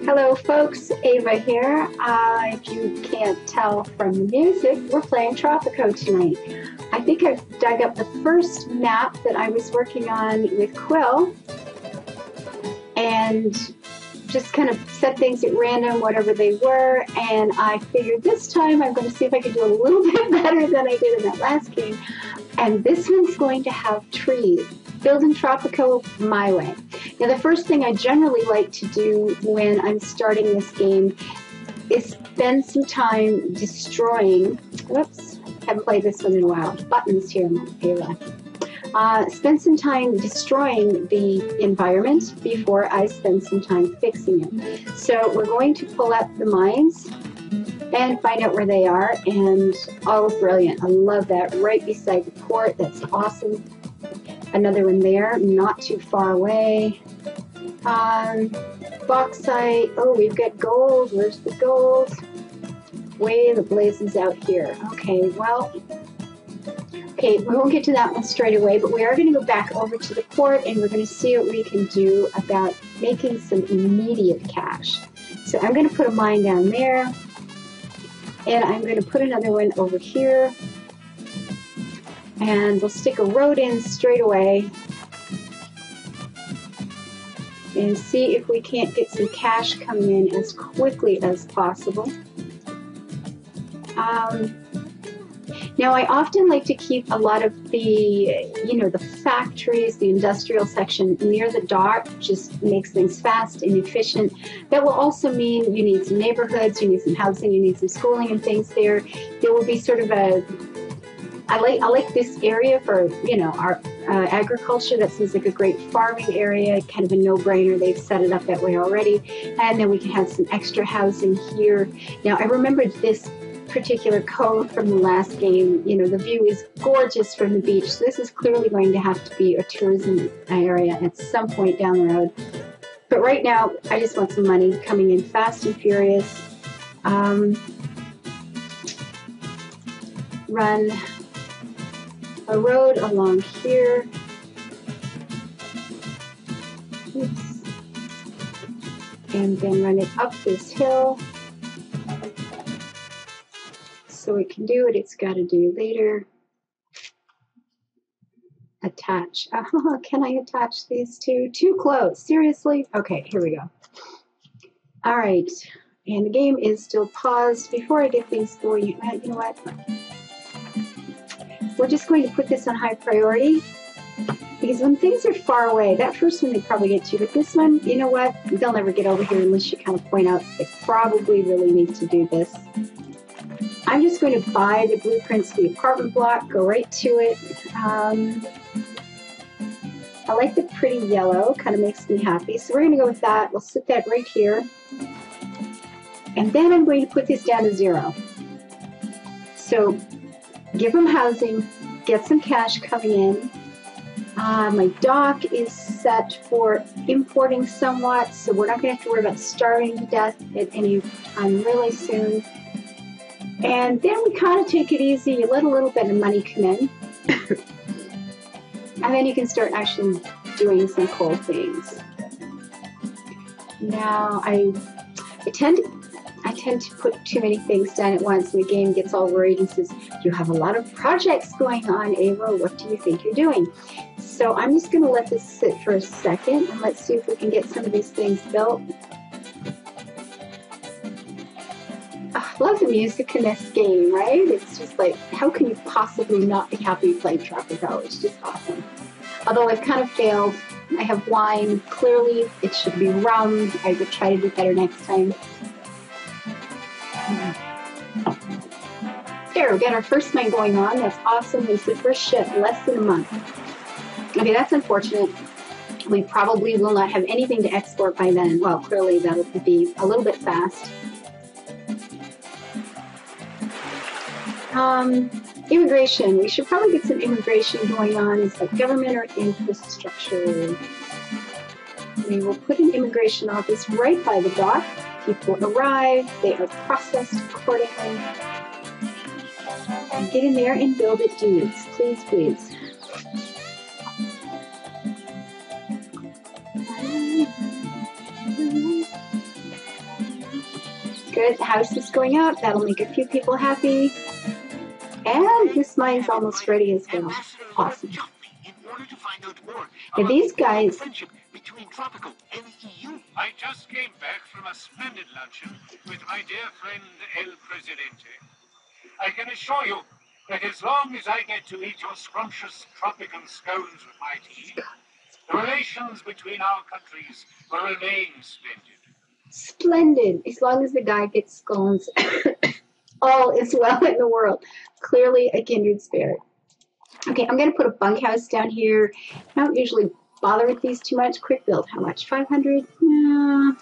Hello folks, Ava here. If you can't tell from the music, we're playing Tropico tonight. I think I've dug up the first map that I was working on with Quill and just kind of set things at random, whatever they were, and I figured this time I'm going to see if I can do a little bit better than I did in that last game. And this one's going to have trees. Building Tropico my way. Now, the first thing I generally like to do when I'm starting this game is spend some time destroying, whoops, haven't played this one in a while, buttons here, spend some time destroying the environment before I spend some time fixing it. So we're going to pull up the mines and find out where they are, and oh, brilliant, I love that, right beside the port, that's awesome. Another one there, not too far away. Bauxite, oh, we've got gold, where's the gold? Way the blazes out here. Okay, well, okay, we won't get to that one straight away, but we are going to go back over to the port and we're going to see what we can do about making some immediate cash. So I'm going to put a mine down there, and I'm going to put another one over here. And we'll stick a road in straight away and see if we can't get some cash coming in as quickly as possible. Now, I often like to keep a lot of the, the factories, the industrial section near the dock, just makes things fast and efficient. That will also mean you need some neighborhoods, you need some housing, you need some schooling and things there. There will be sort of a I like this area for, our agriculture. That seems like a great farming area, kind of a no-brainer. They've set it up that way already. And then we can have some extra housing here. Now, I remembered this particular cove from the last game. The view is gorgeous from the beach. So this is clearly going to have to be a tourism area at some point down the road. But right now, I just want some money coming in fast and furious. Run a road along here. Oops. And then run it up this hill. So it can do what it's got to do later. Attach. Oh, can I attach these two? Too close. Seriously? Okay, here we go. All right. And the game is still paused. Before I get things going, you know what? We're just going to put this on high priority, because when things are far away, that first one they probably get to, but this one, you know what? They'll never get over here unless you kind of point out they probably really need to do this. I'm just going to buy the blueprints for the apartment block, go right to it. I like the pretty yellow, kind of makes me happy. So we're going to go with that. We'll sit that right here. And then I'm going to put this down to 0. So give them housing, get some cash coming in. My dock is set for importing somewhat, so we're not going to have to worry about starving to death at any time really soon. And then we kind of take it easy. You let a little bit of money come in. And then you can start actually doing some cool things. Now, I tend to put too many things down at once, and the game gets all worried and says, you have a lot of projects going on, Ava, what do you think you're doing? So I'm just going to let this sit for a second, and let's see if we can get some of these things built. I love the music in this game, right? It's just like, how can you possibly not be happy playing Tropico? It's just awesome. Although I've kind of failed. I have wine. Clearly, it should be rum. I would try to do better next time. There, we got our first mine going on. That's awesome. It's the first ship, less than a month. Okay, that's unfortunate. We probably will not have anything to export by then. Well, clearly that'll be a little bit fast. Immigration. We should probably get some immigration going on. It's like government or infrastructure. We will put an immigration office right by the dock. People arrive, they are processed accordingly. And get in there and build it, dudes. Please, please. Good. The house is going up. That'll make a few people happy. And this mine's almost ready as well. Awesome. And these guys... between Tropico and the EU. I just came back from a splendid luncheon with my dear friend El Presidente. I can assure you that as long as I get to eat your scrumptious tropical scones with my tea, the relations between our countries will remain splendid. Splendid. As long as the guy gets scones, all is well in the world. Clearly a kindred spirit. Okay, I'm going to put a bunkhouse down here. I don't usually bother with these too much. Quick build, how much? 500? Yeah.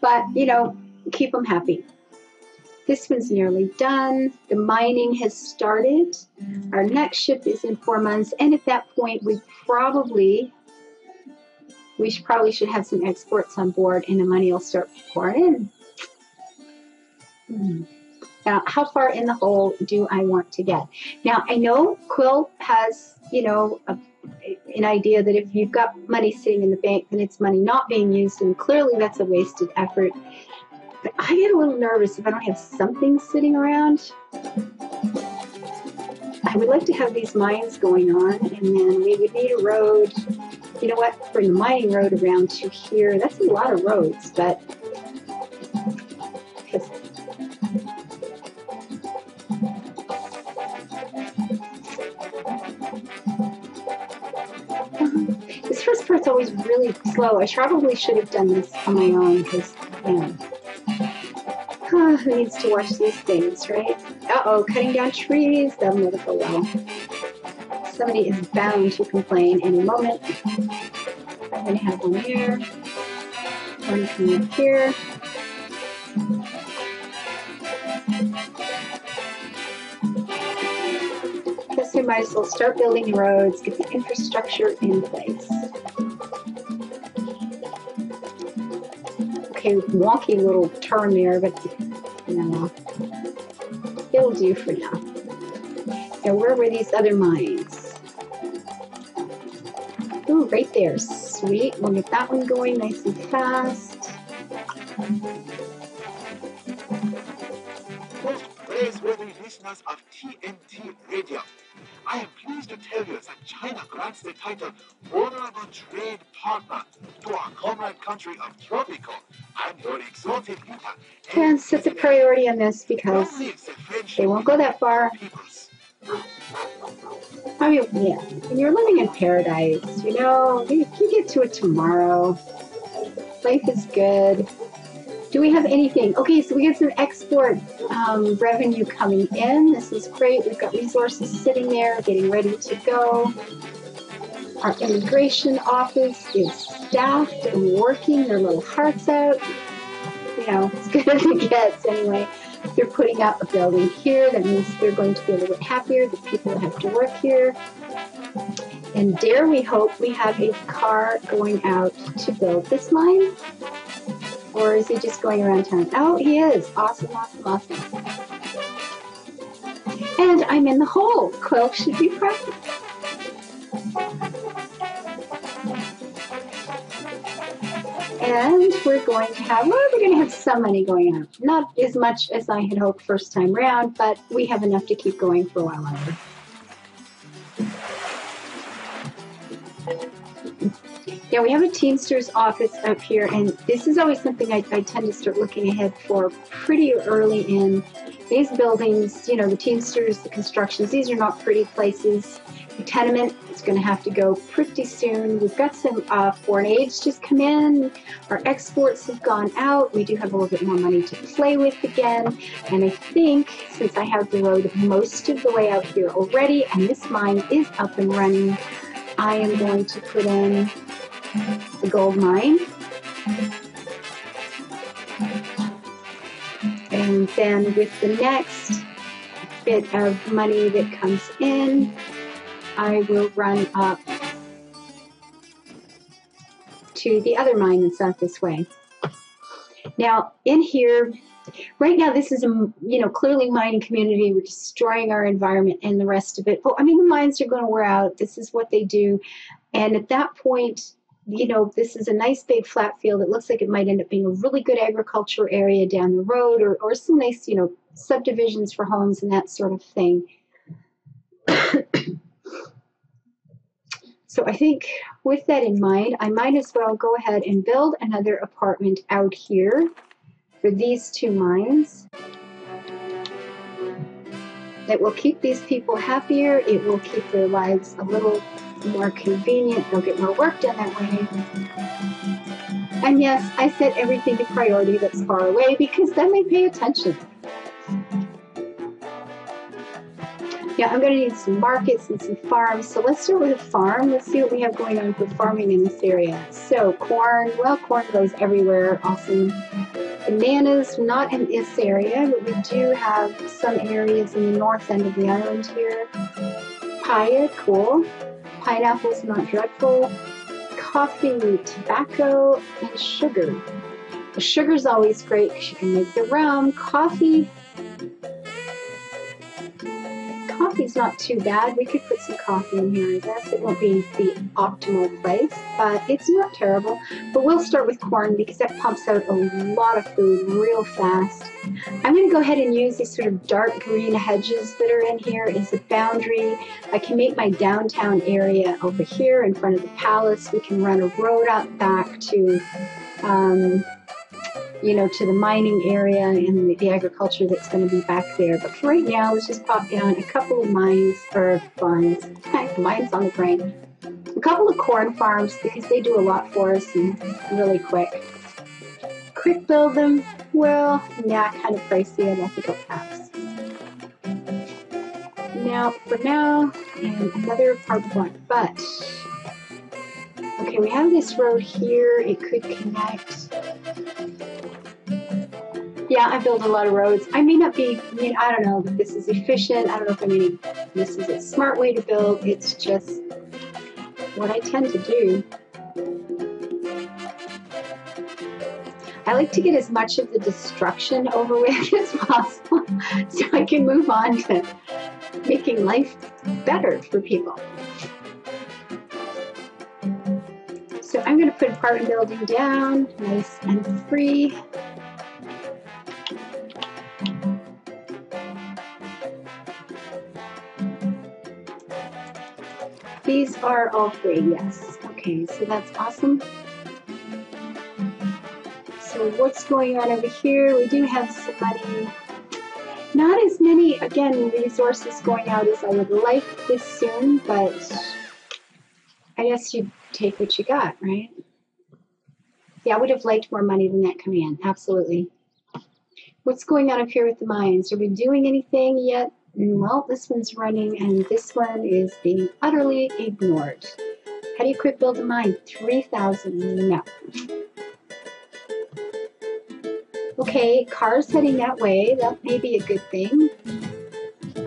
But, you know, keep them happy. This one's nearly done. The mining has started. Our next ship is in 4 months. And at that point, we probably should have some exports on board and the money will start pouring in. Now, how far in the hole do I want to get? Now, I know Quill has, you know, an idea that if you've got money sitting in the bank, then it's money not being used, and clearly that's a wasted effort. But I get a little nervous if I don't have something sitting around. I would like to have these mines going on, and then we would need a road. You know what? Bring the mining road around to here. That's a lot of roads, but... This first part's always really slow. I probably should have done this on my own because, man, who needs to watch these things, right? Uh-oh, cutting down trees. That'll never go well. Somebody is bound to complain any moment. I'm going to have one here, one coming up here. Guess we might as well start building roads, get the infrastructure in place. Okay, wonky little turn there, but no, it'll do for now. Now, where were these other mines? Ooh, right there. Sweet. We'll get that one going nice and fast. Most praiseworthy listeners of TNT Radio, I am pleased to tell you that China grants the title Honorable Trade Partner to our comrade country of Tropico and your exalted leader. And set the priority on this because they won't go that far. I mean, yeah, when you're living in paradise, you know, you get to it tomorrow. Life is good. Do we have anything? Okay, so we get some export revenue coming in. This is great. We've got resources sitting there, getting ready to go. Our immigration office is staffed and working their little hearts out. You know, as good as it gets anyway. They're putting up a building here. That means they're going to be a little bit happier. The people that have to work here. And dare we hope we have a car going out to build this mine? Or is he just going around town? Oh, he is. Awesome, awesome, awesome. And I'm in the hole. Quill should be proud. And we're going to have, well, we're going to have some money going out. Not as much as I had hoped first time round, but we have enough to keep going for a while longer. Yeah, we have a Teamsters office up here, and this is always something I tend to start looking ahead for pretty early in. These buildings, you know, the Teamsters, the constructions, these are not pretty places. The tenement is going to have to go pretty soon. We've got some foreign aids just come in. Our exports have gone out. We do have a little bit more money to play with again. And I think since I have the road most of the way out here already, and this mine is up and running, I am going to put in the gold mine. And then with the next bit of money that comes in, I will run up to the other mine that's out this way. Now, in here, right now, this is a, you know, clearly mining community. We're destroying our environment and the rest of it. Oh, I mean, the mines are going to wear out. This is what they do. And at that point, you know, this is a nice big flat field. It looks like it might end up being a really good agriculture area down the road, or some nice, you know, subdivisions for homes and that sort of thing. So I think with that in mind, I might as well go ahead and build another apartment out here for these two mines. It will keep these people happier. It will keep their lives a little more convenient. They'll get more work done that way. And yes, I set everything to priority that's far away because then they pay attention. Yeah, I'm going to need some markets and some farms. So let's start with a farm. Let's see what we have going on for farming in this area. So corn, well, corn grows everywhere. Awesome. Bananas, not in this area, but we do have some areas in the north end of the island here. Papaya, cool. Pineapples, not dreadful. Coffee, tobacco, and sugar. The sugar's always great because you can make the rum. Coffee's not too bad. We could put some coffee in here, I guess. It won't be the optimal place, but it's not terrible. But we'll start with corn because that pumps out a lot of food real fast. I'm going to go ahead and use these sort of dark green hedges that are in here as a boundary. I can make my downtown area over here in front of the palace. We can run a road up back to you know, to the mining area and the agriculture that's going to be back there. But for right now, let's just pop down a couple of mines on the brain. A couple of corn farms because they do a lot for us and really quick. Quick build them, well, yeah, kind of pricey. I don't think I'll pass. Now, for now, and another apartment block, but okay, we have this road here. It could connect. Yeah, I build a lot of roads. I may not be, I don't know that this is efficient. I don't know if this is a smart way to build. It's just what I tend to do. I like to get as much of the destruction over with as possible so I can move on to making life better for people. So I'm going to put apartment building down, nice and free. These are all free, yes. Okay, so that's awesome. So what's going on over here? We do have some money. Not as many, again, resources going out as I would like this soon, but I guess you take what you got, right? Yeah, I would have liked more money than that coming in, absolutely. What's going on up here with the mines? Are we doing anything yet? Well, this one's running and this one is being utterly ignored. How do you quick build a mine? 3,000, no. Okay, cars heading that way, that may be a good thing.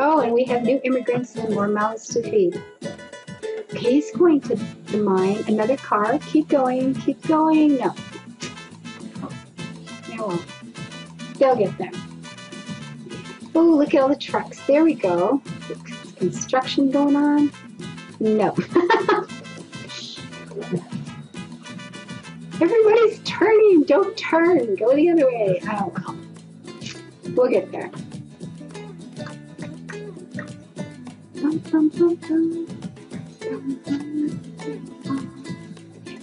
Oh, and we have new immigrants and more mouths to feed. Okay, he's going to the mine, another car, keep going, no. No, they'll get there. Oh, look at all the trucks. There we go. Is construction going on? No. Everybody's turning. Don't turn. Go the other way. I don't know. We'll get there.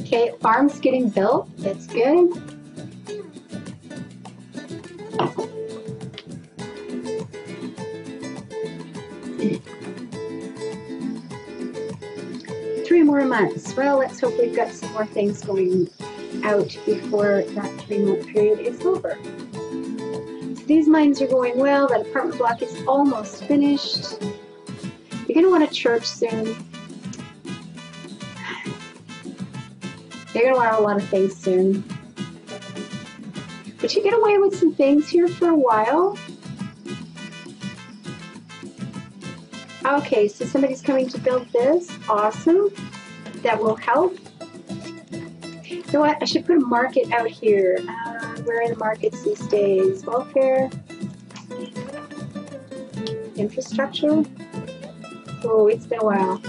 Okay, farm's getting built. That's good. More months. Well, let's hope we've got some more things going out before that 3-month period is over. So these mines are going well. That apartment block is almost finished. You're going to want a church soon. You're going to want a lot of things soon. But you get away with some things here for a while. Okay, so somebody's coming to build this. Awesome. That will help. You know what? I should put a market out here. Where are the markets these days? Welfare? Infrastructure? Oh, it's been a while.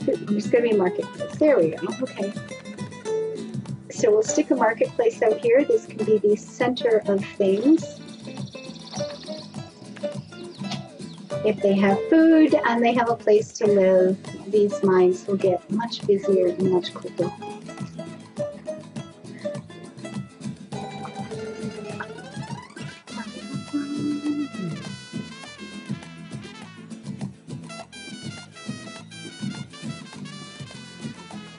There's going to be a marketplace. There we go. Okay. So we'll stick a marketplace out here. This can be the center of things. If they have food and they have a place to live, these mines will get much busier and much quicker.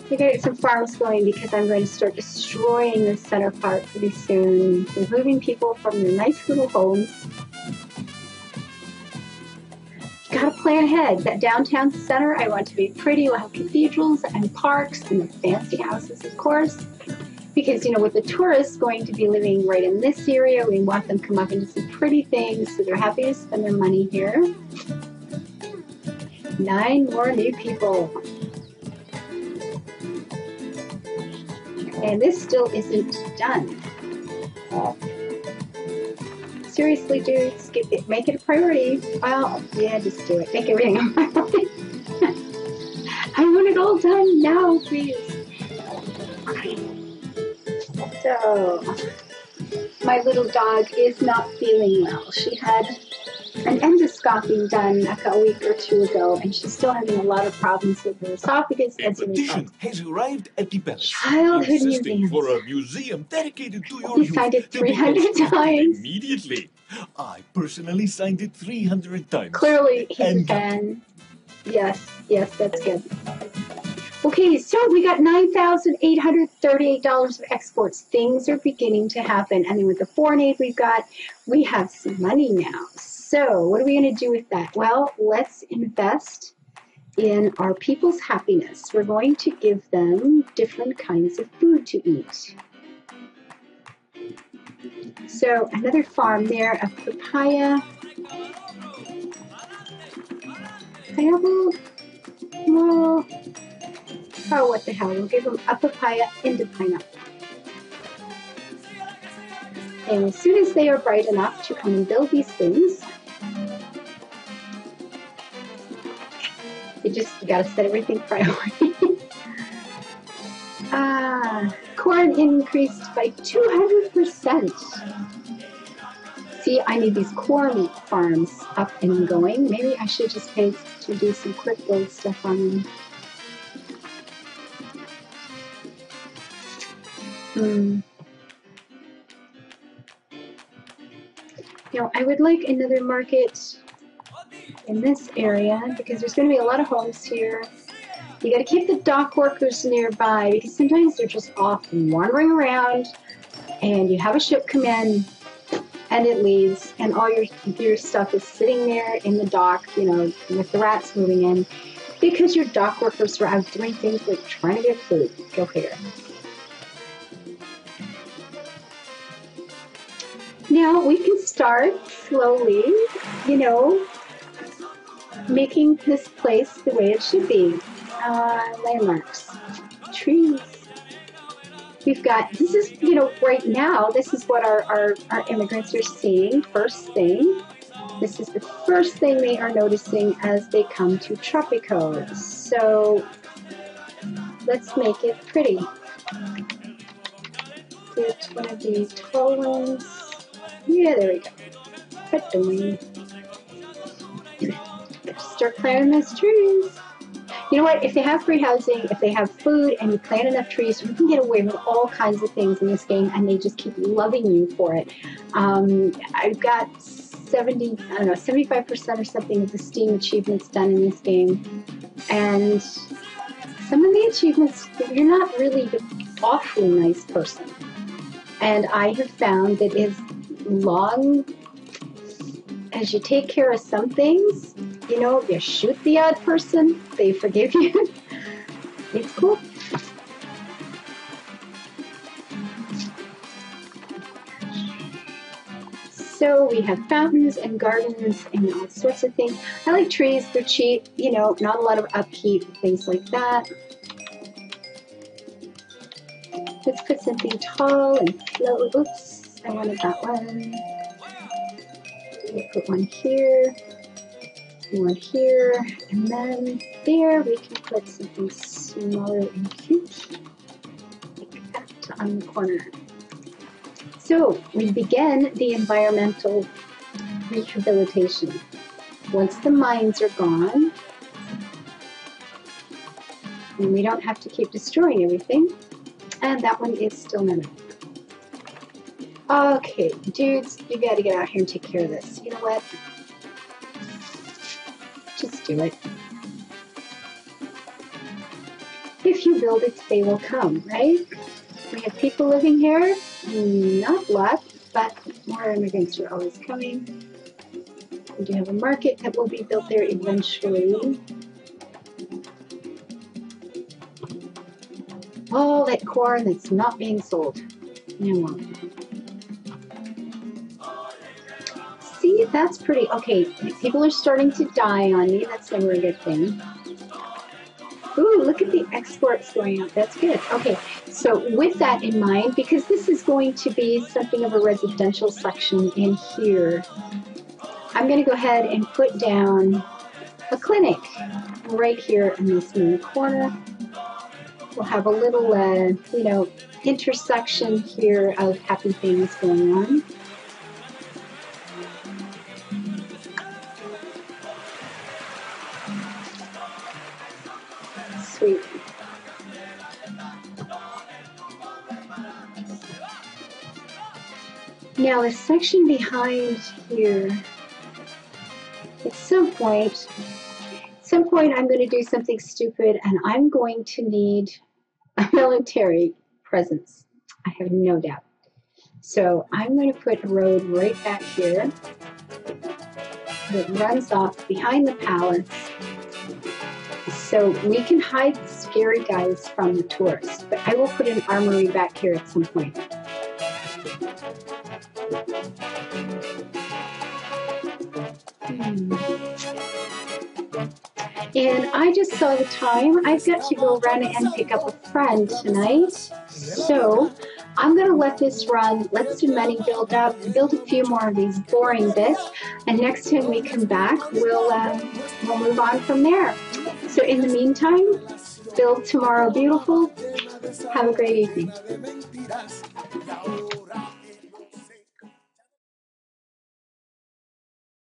We gotta get some farms going because I'm going to start destroying this center part pretty soon. Removing people from their nice little homes. You gotta plan ahead. That downtown center, I want to be pretty. We'll have cathedrals and parks and the fancy houses, of course. Because, you know, with the tourists going to be living right in this area, we want them to come up into some pretty things so they're happy to spend their money here. 9 more new people. And this still isn't done. Seriously, dudes, make it a priority. Well, yeah, just do it. Make everything a priority. I want it all done now, please. So, my little dog is not feeling well. She had an endoscopy done like a week or 2 ago, and she's still having a lot of problems with her esophagus as a result. Has arrived at the palace. Childhood museums. For a museum dedicated to your You youth. signed it 300 times. Immediately. I personally signed it 300 times. Clearly, he's a fan. Yes, that's good. Okay, so we got $9,838 of exports. Things are beginning to happen. And then with the foreign aid we have some money now. So what are we going to do with that? Well, let's invest in our people's happiness. We're going to give them different kinds of food to eat. So another farm there of papaya. Pineapple? Well, oh, what the hell. We'll give them a papaya and a pineapple. And as soon as they are bright enough to come and build these things, you gotta set everything priority. Corn increased by 200%. See, I need these corn farms up and going. Maybe I should just pay to do some quick build stuff on them. You know, I would like another market in this area because there's going to be a lot of homes here. You got to keep the dock workers nearby because sometimes they're just off wandering around, and you have a ship come in and it leaves, and all your stuff is sitting there in the dock, you know, with the rats moving in because your dock workers are out doing things like trying to get food. Go figure. Now we can start slowly, you know, making this place the way it should be. Landmarks, trees. We've got, this is, you know, right now, this is what our immigrants are seeing first thing. This is the first thing they are noticing as they come to Tropico. So let's make it pretty. Get one of these tall ones. Yeah, there we go. But doing. Start planting those trees. You know what? If they have free housing, if they have food, and you plant enough trees, you can get away with all kinds of things in this game, and they just keep loving you for it. I've got 75% or something of the STEAM achievements done in this game, and some of the achievements, you're not really the awfully nice person. And I have found that as long as you take care of some things, you know, you shoot the odd person, they forgive you. It's cool. So we have fountains and gardens and all sorts of things. I like trees, they're cheap, you know, not a lot of upkeep, things like that. Let's put something tall and flow. Oops, I wanted that one. We'll put one here. One here, and then there we can put something smaller and cute, like that on the corner. So we begin the environmental rehabilitation. Once the mines are gone, and we don't have to keep destroying everything, and that one is still none. Okay, dudes, you gotta get out here and take care of this. You know what? Just do it. If you build it, they will come, right? We have people living here, not a lot, but more immigrants are always coming. We do have a market that will be built there eventually. All that corn that's not being sold. No. See, that's pretty. Okay, people are starting to die on me. That's never a good thing. Ooh, look at the exports going up. That's good. Okay, so with that in mind, because this is going to be something of a residential section in here, I'm going to go ahead and put down a clinic right here in this main corner. We'll have a little, you know, intersection here of happy things going on. Sweet. Now the section behind here, at some point I'm going to do something stupid and I'm going to need a military presence. I have no doubt. So I'm going to put a road right back here that runs off behind the palace so we can hide the scary guys from the tourists. But I will put an armory back here at some point. And I just saw the time. I've got to go run and pick up a friend tonight. So I'm going to let this run. Let some money build up, build a few more of these boring bits. And next time we come back, we'll move on from there. So in the meantime, build tomorrow beautiful. Have a great evening.